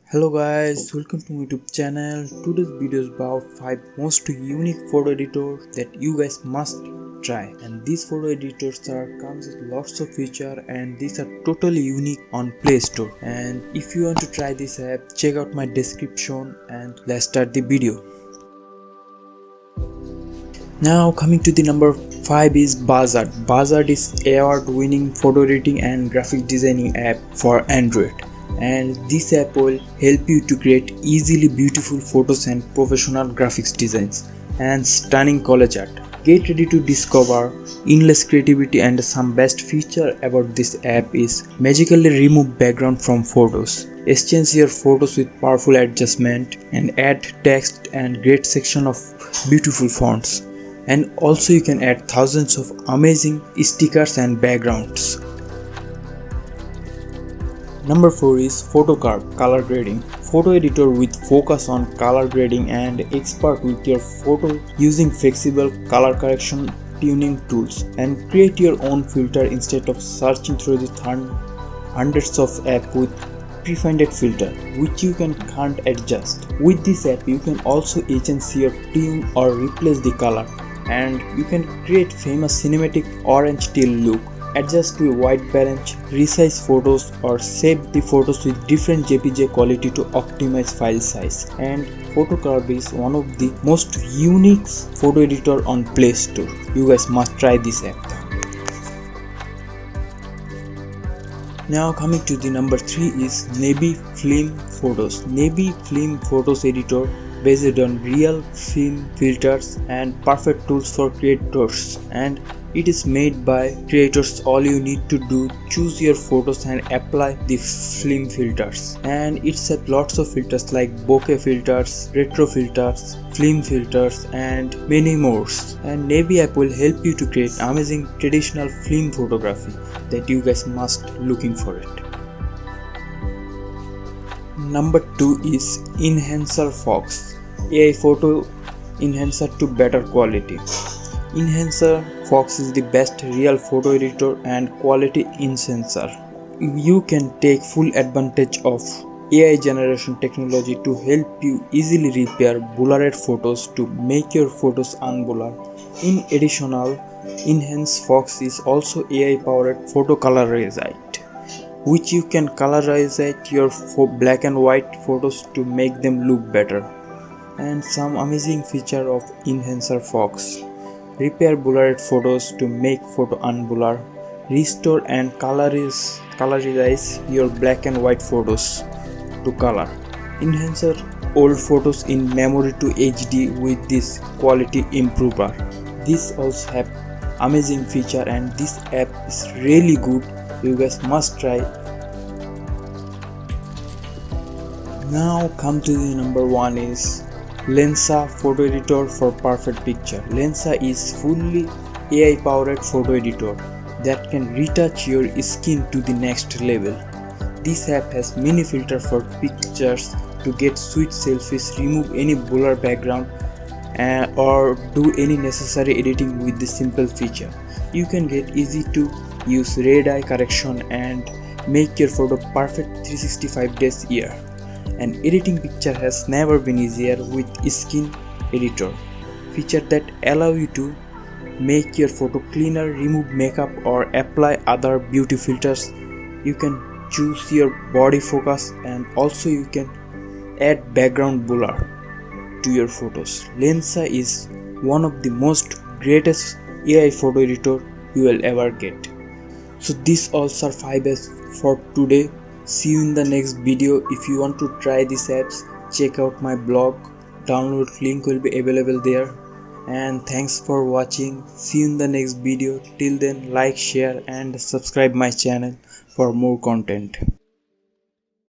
Hello guys, welcome to my YouTube channel. Today's video is about 5 most unique photo editors that you guys must try. And these photo editors comes with lots of features and these are totally unique on Play Store. And if you want to try this app, check out my description and let's start the video. Now coming to the number 5 is Buzzard. Buzzard is award-winning photo editing and graphic designing app for Android. And this app will help you to create easily beautiful photos and professional graphics designs and stunning collage art. Get ready to discover endless creativity, and some best feature about this app is magically remove background from photos, exchange your photos with powerful adjustment, and add text and great section of beautiful fonts. And also you can add thousands of amazing stickers and backgrounds. Number 4 is Photocard color grading. Photo editor with focus on color grading and expert with your photo using flexible color correction tuning tools, and create your own filter instead of searching through the hundreds of apps with predefined filter which you can't adjust. With this app you can also agency your tune or replace the color, and you can create famous cinematic orange teal look, adjust to white balance, resize photos, or save the photos with different JPG quality to optimize file size. And Photocard is one of the most unique photo editor on Play Store. You guys must try this app. Now coming to the number 3 is Navy Film Photos. Navy Film Photos editor based on real film filters and perfect tools for creators, and it is made by creators. All you need to do, choose your photos and apply the film filters, and it's has lots of filters like bokeh filters, retro filters, film filters, and many more. And Navy app will help you to create amazing traditional film photography that you guys must looking for it. Number 2 is Enhancer Fox, AI photo enhancer to better quality. Enhancer Fox is the best real photo editor and quality enhancer. You can take full advantage of AI generation technology to help you easily repair blurred photos to make your photos unblur. In addition, Enhance Fox is also AI powered photo colorization, which you can colorize your black and white photos to make them look better. And some amazing feature of Enhancer Fox: repair blurred photos to make photo unblur, restore and colorize your black and white photos to color, enhancer old photos in memory to HD with this quality improver. This also have amazing feature, and this app is really good. You guys must try. Now come to the number 1 is Lensa photo editor for perfect picture. Lensa is fully AI powered photo editor that can retouch your skin to the next level. This app has many filters for pictures to get sweet selfies, remove any blur background, or do any necessary editing with the simple feature. You can get easy to use red eye correction and make your photo perfect 365 days a year. And editing picture has never been easier with Skin Editor feature that allow you to make your photo cleaner, remove makeup, or apply other beauty filters. You can choose your body focus, and also you can add background blur to your photos. Lensa is one of the most greatest AI photo editor you will ever get. So these also are 5 apps for today. See you in the next video. If you want to try these apps, check out my blog. Download link will be available there. And thanks for watching. See you in the next video. Till then, like, share and subscribe my channel for more content.